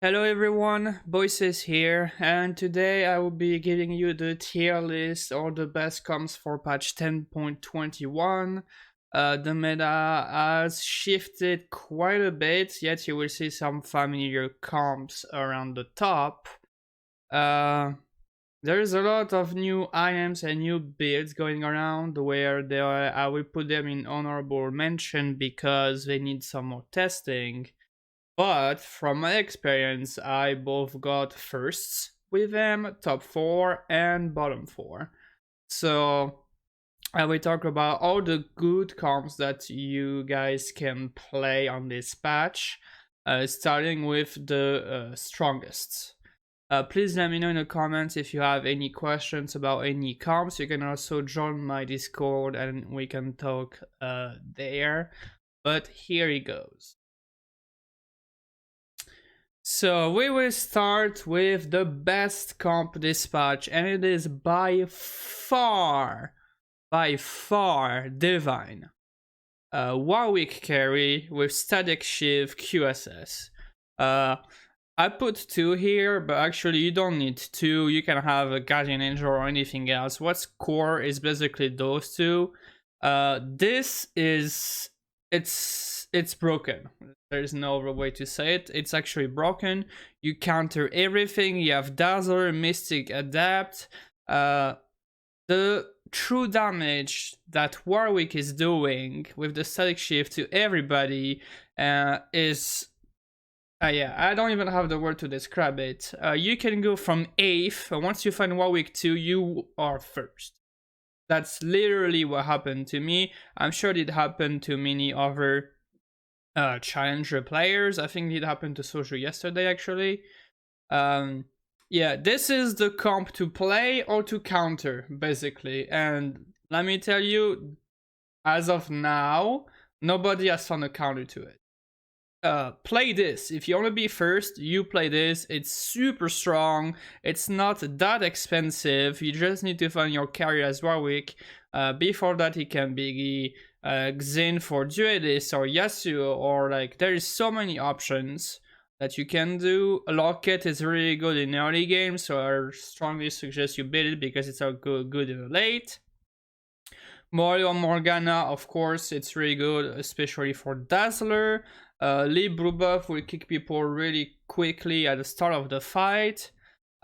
Hello everyone, Voices here, and today I will be giving you the tier list or the best comps for patch 10.21. The meta has shifted quite a bit, yet you will see some familiar comps around the top. There's a lot of new items and new builds going around where I will put them in honorable mention because they need some more testing. But from my experience, I both got firsts with them, top 4 and bottom 4. So I will talk about all the good comps that you guys can play on this patch, starting with the strongest. Please let me know in the comments if you have any questions about any comps. You can also join my Discord and we can talk there. But here it goes. So we will start with the best comp dispatch, and it is by far Divine. Warwick carry with Static Shiv QSS. I put 2 here, but actually you don't need 2. You can have a Guardian Angel or anything else. What's core is basically those 2. This is it's broken. There's no other way to say it. It's actually broken. You counter everything. You have Dazzler, Mystic, Adapt. The true damage that Warwick is doing with the Static Shift to everybody is... yeah, I don't even have the word to describe it. You can go from 8th. Once you find Warwick 2, you are first. That's literally what happened to me. I'm sure it happened to many other challenger players. I think it happened to Soju yesterday, actually. Yeah, this is the comp to play or to counter, basically. And let me tell you, as of now, nobody has found a counter to it. Play this. If you want to be first, you play this. It's super strong. It's not that expensive. You just need to find your carrier as Warwick. Before that, it can be Xin for Duelist or Yasuo, or like there is so many options that you can do. Locket is really good in early game, so I strongly suggest you build it because it's good in late. Morio Morgana, of course, it's really good, especially for Dazzler. Libru buff will kick people really quickly at the start of the fight.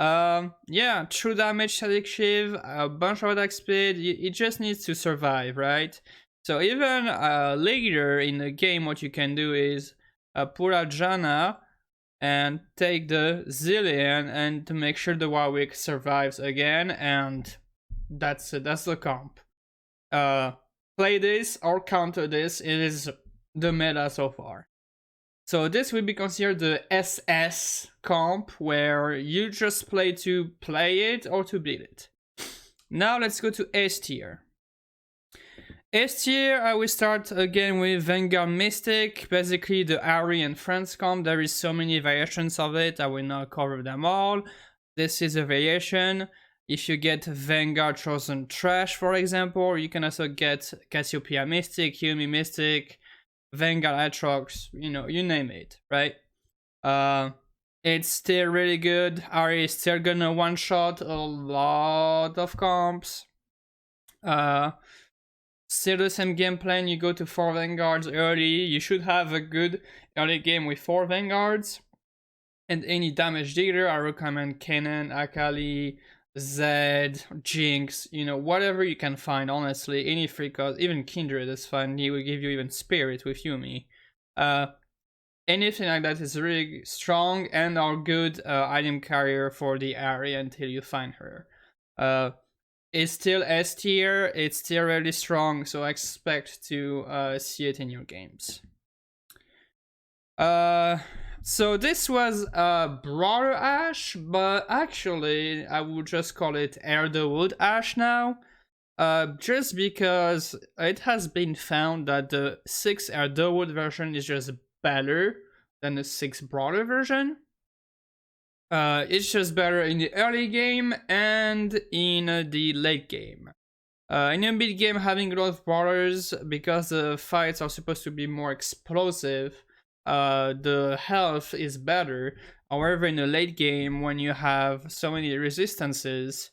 Yeah, true damage, static shiv, a bunch of attack speed. It just needs to survive, right? So even later in the game, what you can do is put out Janna and take the Zillion and to make sure the Warwick survives again, and that's the comp. Play this or counter this. It is the meta so far. So this will be considered the SS comp, where you just play to play it or to beat it. Now let's go to S tier. S tier, I will start again with Vanguard Mystic, basically the Ari and Friends comp. There is so many variations of it, I will not cover them all. This is a variation. If you get Vanguard Chosen Trash, for example, you can also get Cassiopeia Mystic, Yumi Mystic, Vanguard Atrox, you name it, right? It's still really good. Ari is still gonna one-shot a lot of comps. Still the same game plan, you go to 4 Vanguards early. You should have a good early game with 4 Vanguards. And any damage dealer, I recommend Kennen, Akali, Zed, Jinx, whatever you can find, honestly. Any free card, even Kindred is fine. He will give you even Spirit with Yumi. Anything like that is really strong and are good item carrier for the area until you find her. It's still S tier, it's still really strong, so I expect to see it in your games. So this was Broader Ashe, but actually I would just call it Elderwood Ashe now. Just because it has been found that the 6 Elderwood version is just better than the 6 Broader version. It's just better in the early game and in the late game. In the mid game, having a lot of brawlers, because the fights are supposed to be more explosive, the health is better. However, in the late game, when you have so many resistances,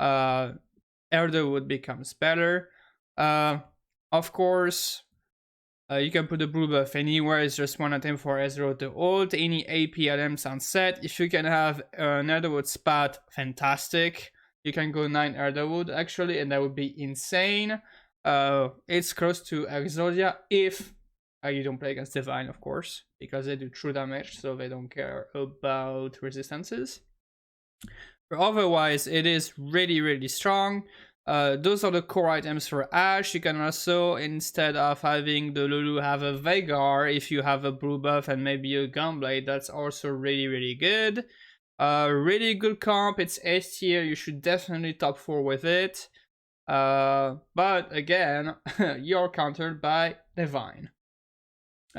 Elderwood becomes better. Of course, you can put the blue buff anywhere. It's just one item for Ezreal to ult. Any AP items on set. If you can have an Elderwood spot, fantastic. You can go 9 Elderwood actually, and that would be insane. It's close to Exodia if you don't play against Divine, of course, because they do true damage, so they don't care about resistances. But otherwise, it is really, really strong. Those are the core items for Ashe. You can also, instead of having the Lulu, have a Veigar if you have a blue buff and maybe a Gunblade. That's also really, really good. Really good comp. It's S tier. You should definitely top 4 with it. But again, you're countered by Divine.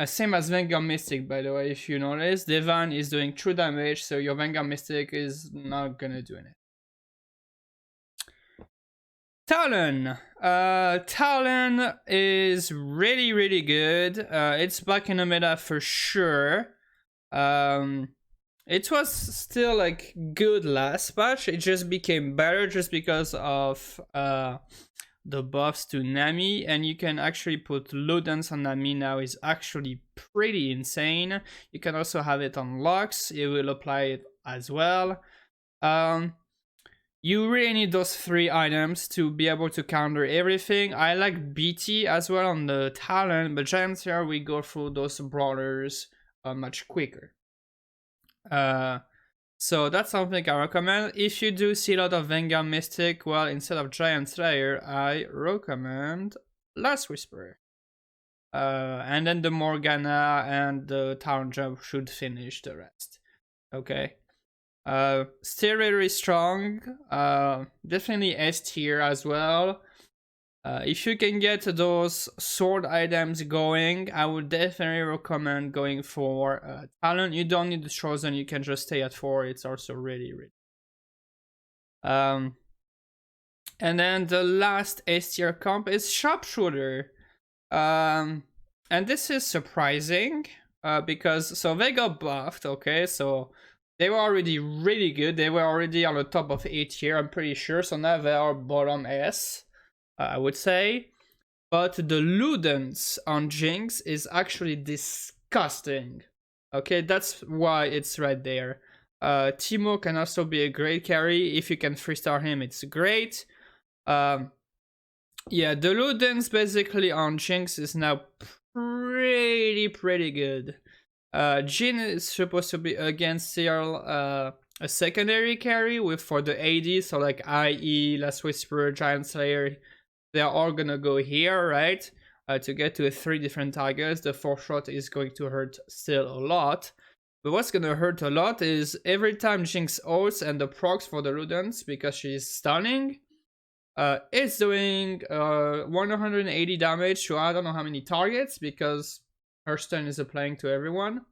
Same as Vanguard Mystic, by the way, if you notice. Divine is doing true damage, so your Vanguard Mystic is not gonna do anything. Talon. Talon is really, really good. It's back in the meta for sure. It was still like good last patch. It just became better just because of the buffs to Nami, and you can actually put low dance on Nami now. Is actually pretty insane. You can also have it on Lux. It will apply it as well. You really need those 3 items to be able to counter everything. I like BT as well on the Talon, but Giants here we go through those brawlers much quicker. So that's something I recommend. If you do see a lot of Vanguard Mystic, well, instead of Giant Slayer, I recommend Last Whisperer. And then the Morgana and the Town Jump should finish the rest. Okay. Still really strong. Definitely S tier as well. If you can get those sword items going, I would definitely recommend going for Talon. You don't need the Chosen, you can just stay at 4. It's also really, really. And then the last S tier comp is Sharpshooter. And this is surprising because so they got buffed, okay, so they were already really good. They were already on the top of A tier, I'm pretty sure, so now they are bottom S. I would say, but the Ludens on Jinx is actually disgusting. Okay, that's why it's right there. Timo can also be a great carry. If you can 3-star him, it's great. Yeah, the Ludens basically on Jinx is now pretty good. Jhin is supposed to be against Cyril, a secondary carry with for the AD, so like IE, Last Whisperer, Giant Slayer. They are all gonna go here, right? To get to 3 different targets. The 4th shot is going to hurt still a lot. But what's gonna hurt a lot is every time Jinx ults and the procs for the Ludens, because she's stunning, it's doing 180 damage to I don't know how many targets, because her stun is applying to everyone.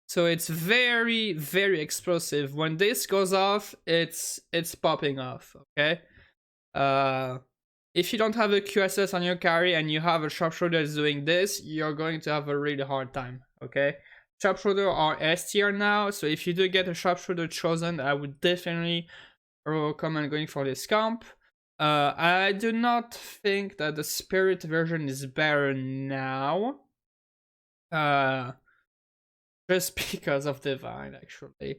So it's very, very explosive. When this goes off, it's popping off, okay? If you don't have a QSS on your carry and you have a Sharpshooter that's doing this, you're going to have a really hard time, okay? Sharpshooter are S tier now, so if you do get a Sharpshooter chosen, I would definitely recommend going for this comp. I do not think that the Spirit version is better now. Just because of Divine, actually.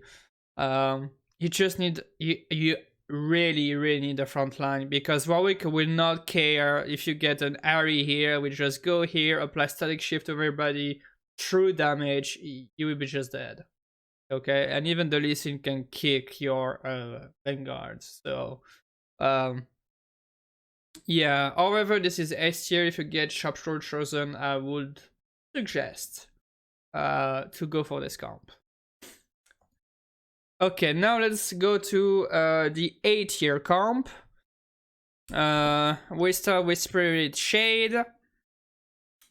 You just need... You really need the front line, because Warwick will not care if you get an Ari here. We just go here, apply static shift to everybody, true damage, you will be just dead. Okay, and even the Lee Sin can kick your Vanguards. So yeah, however, this is S tier. If you get Sharpshooter chosen, I would suggest to go for this comp. Okay, now let's go to the A tier comp. We start with Spirit Shade.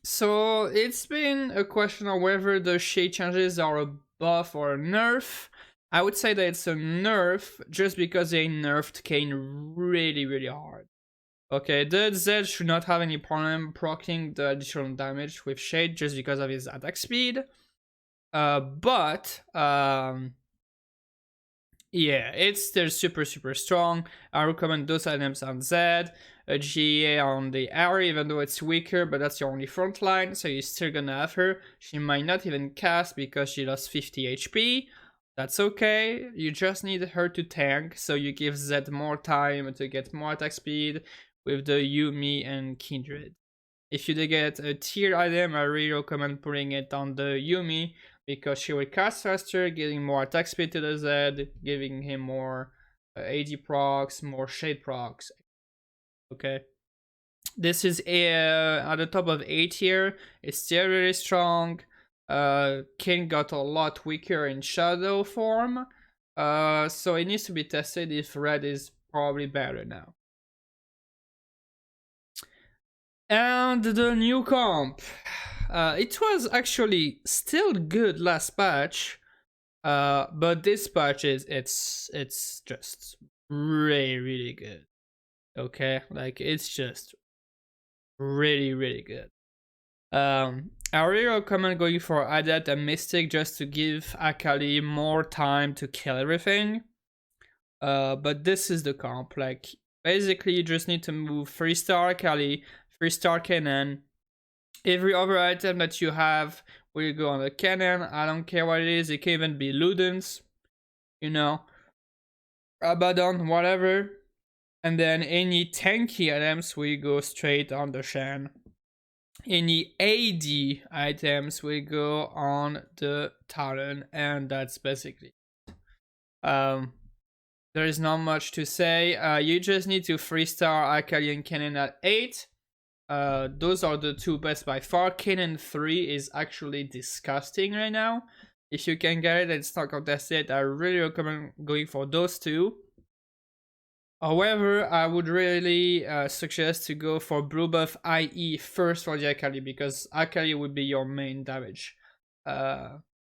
So it's been a question of whether the shade changes are a buff or a nerf. I would say that it's a nerf just because they nerfed Kayn really hard. Okay, the Z should not have any problem proccing the additional damage with Shade just because of his attack speed. But yeah, it's still super strong. I recommend those items on Z, a GA on the Ari, even though it's weaker, but that's your only front line, so you're still gonna have her. She might not even cast because she lost 50 HP. That's okay, you just need her to tank, so you give Z more time to get more attack speed with the Yumi and Kindred. If you do get a tier item, I really recommend putting it on the Yumi, because she will cast faster, giving more attack speed to the Z, giving him more AD procs, more shade procs. Okay. This is at the top of A tier. It's still really strong. King got a lot weaker in shadow form. So it needs to be tested if red is probably better now. And the new comp. It was actually still good last patch, but this patch it's just really good. Okay, like it's just really good. I really recommend going for Adept and Mystic just to give Akali more time to kill everything. But this is the comp. Like basically, you just need to move 3-star Akali, 3-star Cannon. Every other item that you have will go on the cannon. I don't care what it is. It can even be Ludens, you know, Abaddon, whatever. And then any tanky items will go straight on the Shen. Any AD items will go on the Talon, and that's basically it. There is not much to say. You just need to 3-star Akali and Cannon at 8. Those are the two best by far. Cannon 3 is actually disgusting right now. If you can get it and it's not contested, I really recommend going for those two. However, I would really suggest to go for blue buff IE first for the Akali, because Akali would be your main damage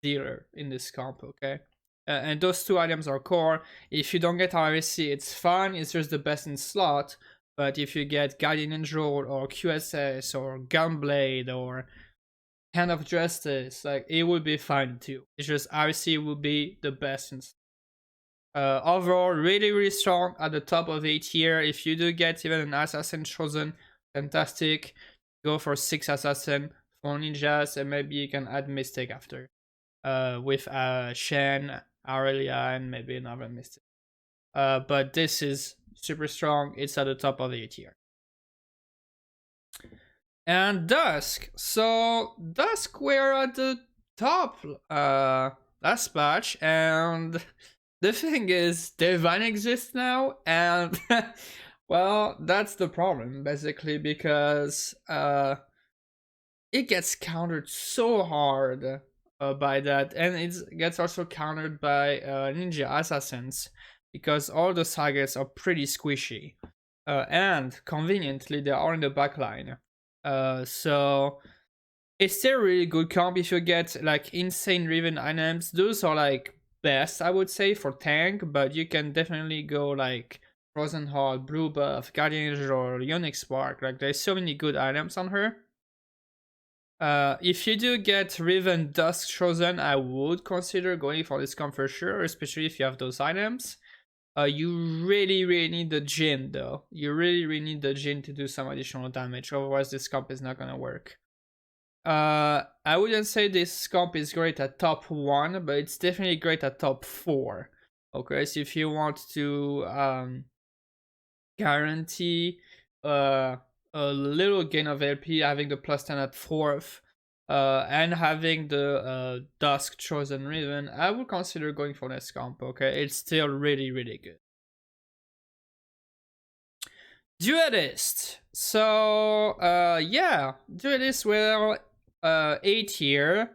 dealer in this comp, okay? And those two items are core. If you don't get RSC, it's fine, it's just the best in slot. But if you get Guardian Angel or QSS or Gunblade or Hand of Justice, like it would be fine too. It's just RC would be the best in slot. Overall, really strong at the top of A tier. If you do get even an assassin chosen, fantastic. Go for 6 assassin, 4 ninjas, and maybe you can add mystic after. With Shen, Aurelia, and maybe another mystic. But this is super strong. It's at the top of A tier. And Dusk. So Dusk were at the top last patch, and the thing is, Divine exists now, and well, that's the problem, basically, because it gets countered so hard by that, and it gets also countered by ninja assassins, because all the targets are pretty squishy, and conveniently, they are in the backline. So it's still a really good comp if you get like insane Riven items. Those are like best, I would say, for tank, but you can definitely go like Frozen Heart, Blue Buff, Guardian Angel, or Ionic Spark. Like there's so many good items on her. If you do get Riven Dusk chosen, I would consider going for this comp for sure, especially if you have those items. You really need the Jhin though. You really need the Jhin to do some additional damage, otherwise this comp is not gonna work. I wouldn't say this comp is great at top 1, but it's definitely great at top 4. Okay, so if you want to guarantee a little gain of LP, having the +10 at 4th, and having the Dusk chosen Riven, I would consider going for this comp, okay? It's still really good. Duelist. So, yeah, Duelist will 8 tier.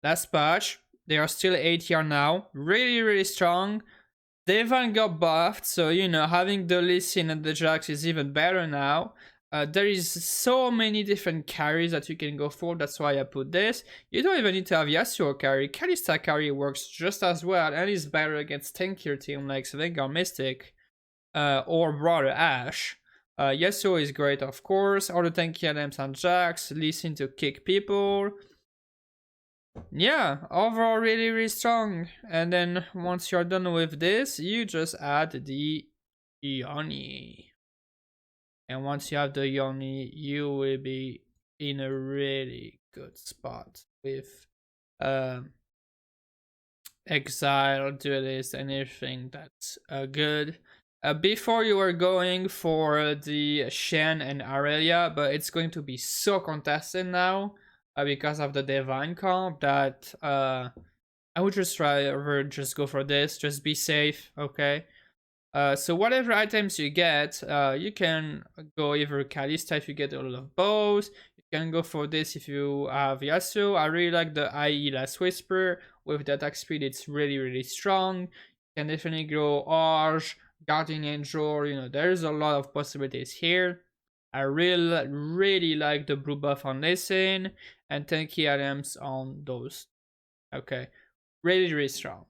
Last patch. They are still 8 tier now. Really strong. Devon got buffed, so you know, having the Lee Sin and the Jax is even better now. There is so many different carries that you can go for, that's why I put this. You don't even need to have Yasuo carry. Kalista carry works just as well and is better against tankier team like Vanguard Mystic or Warwick Ashe. Yasuo is great, of course. All the tanky items and Jax, listen to kick people. Yeah, overall really, really strong. And then once you're done with this, you just add the Yoni. And once you have the Yoni, you will be in a really good spot with Exile, Duelist, anything that's good. Before you were going for the Shen and Aurelia, but it's going to be so contested now because of the Divine comp that I would just rather just go for this, just be safe, okay? So whatever items you get, you can go either Kalista if you get a lot of bows, you can go for this if you have Yasuo. I really like the IE Last Whisper, with the attack speed it's really, really strong. You can definitely go Arch, Guardian Angel, you know, there's a lot of possibilities here. I really like the blue buff on Listen, and tanky items on those. Okay, really, really strong.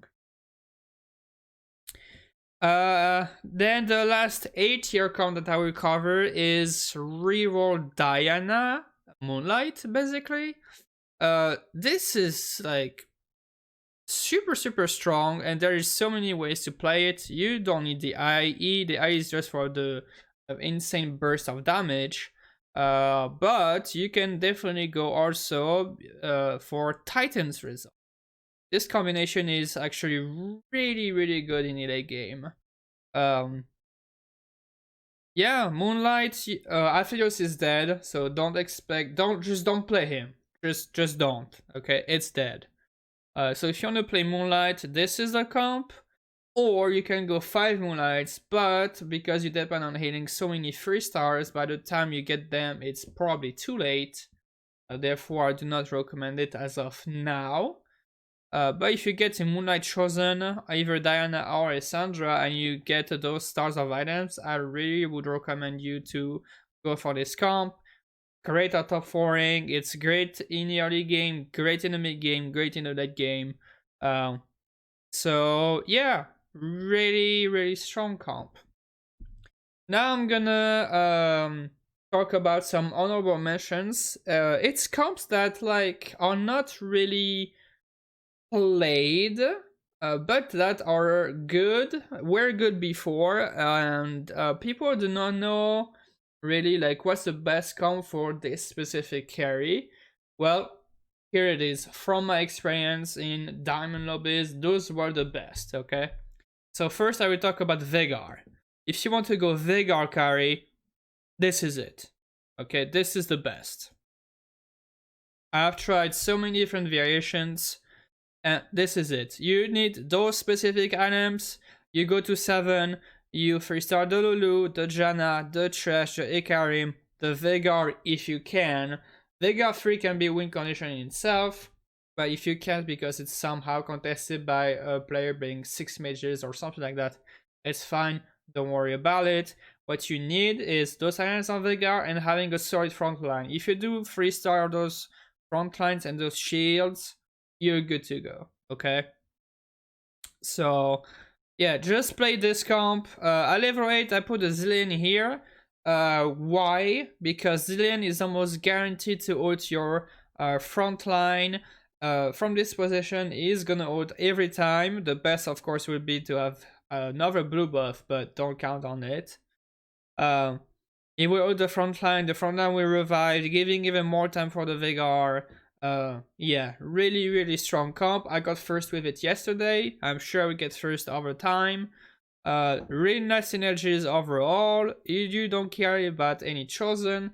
Then the last 8-tier comp that I will cover is reroll Diana, Moonlight, basically. This is like super strong, and there is so many ways to play it. You don't need the IE. The IE is just for the insane burst of damage. But you can definitely go also for Titan's result. This combination is actually really good in a late game. Yeah, Moonlight, Aphelios is dead, so don't play him. Just don't, okay? It's dead. So if you want to play Moonlight, this is the comp. Or you can go 5 Moonlights, but because you depend on hitting so many 3 stars, by the time you get them, it's probably too late. Therefore, I do not recommend it as of now. But if you get a Moonlight chosen, either Diana or Cassandra, and you get those stars of items, I really would recommend you to go for this comp. Great at top 4ing, it's great in the early game, great in the mid game, great in the late game. So yeah, really strong comp. Now I'm gonna talk about some honorable mentions. It's comps that like are not really played, but that are good, were good before, and people do not know really like what's the best comp for this specific carry. Well, here it is. From my experience in diamond lobbies, those were the best, okay? So first I will talk about Veigar. If you want to go Veigar carry, this is it. Okay, this is the best. I've tried so many different variations, and this is it. You need those specific items. You go to 7, you 3-star the Lulu, the Janna, the Thresh, the Ikarim, the Veigar if you can. Veigar 3 can be win condition in itself, but if you can't because it's somehow contested by a player being 6 mages or something like that, it's fine, don't worry about it. What you need is those items on Veigar and having a solid front line. If you do 3-star those front lines and those shields, you're good to go, okay? So yeah, just play this comp. At level 8, I put a Zilean here. Why? Because Zilean is almost guaranteed to ult your front line. From this position, he's gonna ult every time. The best, of course, would be to have another blue buff, but don't count on it. He will ult the front line will revive, giving even more time for the Veigar. Yeah, really strong comp. I got first with it yesterday. I'm sure we get first over time. Really nice synergies overall. You don't care about any chosen.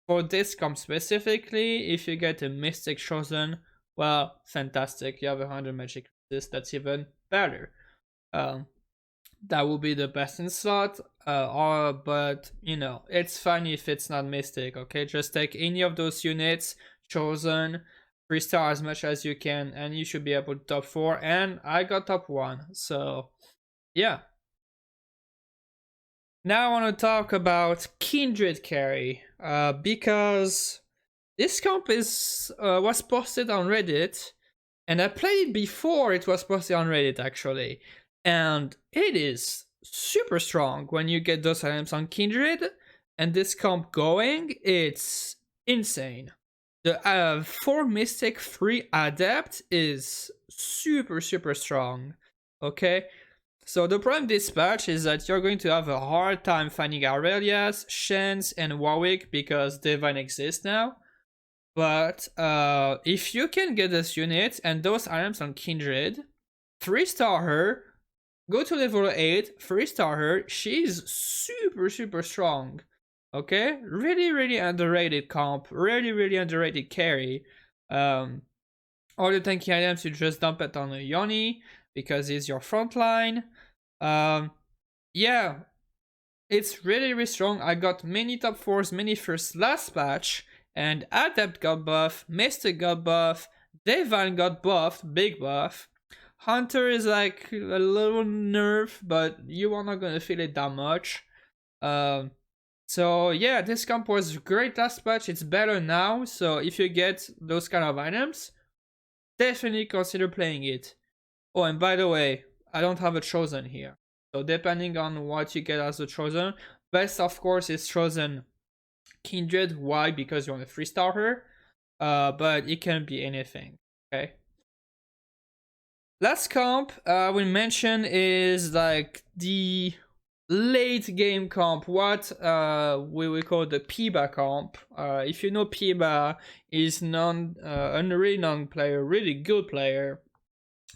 For this comp specifically, if you get a Mystic chosen, well, fantastic. You have 100 magic resist. That's even better. That will be the best in slot. But you know, it's fine if it's not Mystic. Okay, just take any of those units. Chosen 3-star as much as you can, and you should be able to top 4, and I got top 1, so yeah. Now I want to talk about Kindred carry, because this comp is was posted on Reddit, and I played it before it was posted on Reddit actually, and it is super strong when you get those items on Kindred. and this comp going, it's insane. The 4 Mystic 3 Adept is super strong. Okay, so the Prime Dispatch is that you're going to have a hard time finding Aurelias, Shen's, and Warwick because Divine exists now. But if you can get this unit and those items on Kindred, 3-star her, go to level 8, 3-star her, she's super strong. Okay? Really underrated comp, really underrated carry. All the tanky items, you just dump it on a Yoni because it's your front line. Yeah, it's really strong. I got many top 4s, many first last patch, and Adept got buff, Mystic got buff, Divine got buffed, big buff. Hunter is like a little nerf, but you are not gonna feel it that much. So yeah, this comp was great last patch. It's better now. So if you get those kind of items, definitely consider playing it. Oh, and by the way, I don't have a chosen here. So depending on what you get as a chosen, best of course is chosen Kindred. Why? Because you want a 3-star her. But it can be anything. Okay. Last comp we mentioned is like the late game comp, what we will call the Piba comp. If you know, Piba is a really non-player, really good player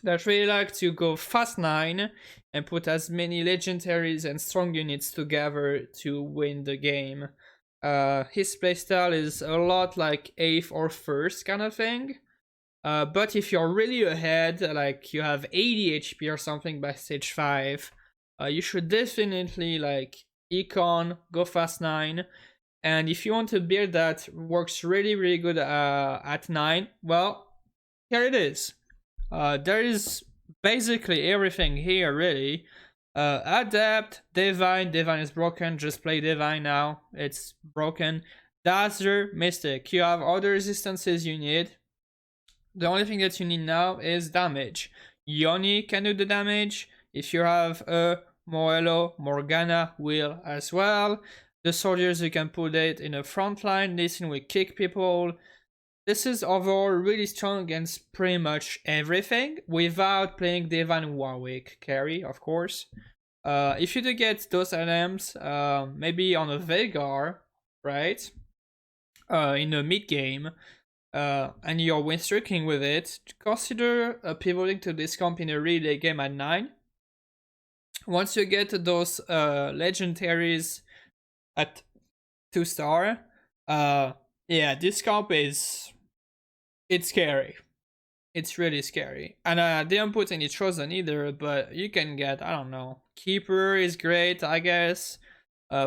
that really like to go fast 9 and put as many legendaries and strong units together to win the game. His playstyle is a lot like 8th or 1st kind of thing. But if you're really ahead, like you have 80 HP or something by stage 5, you should definitely like econ, go fast 9. And if you want a build that works really good at 9, well, here it is. There is basically everything here, really. Adept, Divine is broken, just play Divine now, it's broken. Dazzler, Mystic, you have all the resistances you need. The only thing that you need now is damage. Yoni can do the damage. If you have a Moello, Morgana will as well. The soldiers, you can put it in a front line. Listen will kick people. This is overall really strong against pretty much everything without playing Divine Warwick carry, of course. If you do get those items, maybe on a Veigar, right? In a mid game, and you're win streaking with it, consider pivoting to this comp in a relay game at 9. Once you get those legendaries at 2-star, yeah, this comp it's scary. It's really scary. And I didn't put any chosen either, but you can get, I don't know, Keeper is great, I guess.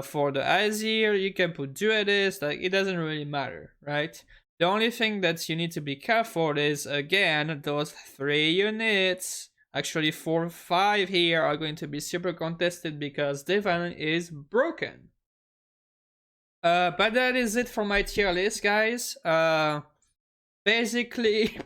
For the Azir, you can put Duelist, like it doesn't really matter, right? The only thing that you need to be careful is, again, those 3 units, actually 4 5 here, are going to be super contested because Divine is broken. But that is it for my tier list, guys. Basically,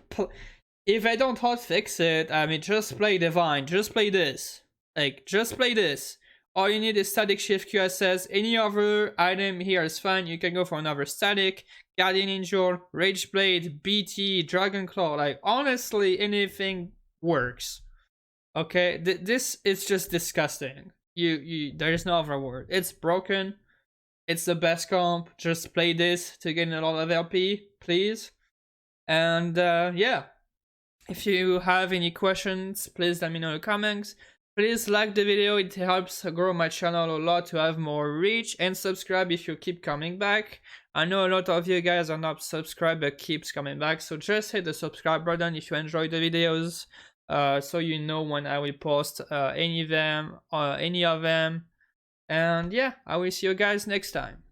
if I don't hotfix it, I mean, just play Divine, just play this. Like, just play this. All you need is static shift QSS. Any other item here is fine. You can go for another static, Guardian Angel, Rage Blade, BT, Dragon Claw. Like, honestly, anything works. Okay, this is just disgusting. There is no other word. It's broken. It's the best comp. Just play this to gain a lot of LP, please. And yeah, if you have any questions, please let me know in the comments. Please like the video, it helps grow my channel a lot to have more reach, and subscribe if you keep coming back. I know a lot of you guys are not subscribed but keeps coming back, so just hit the subscribe button if you enjoy the videos, so you know when I will post any of them. And yeah, I will see you guys next time.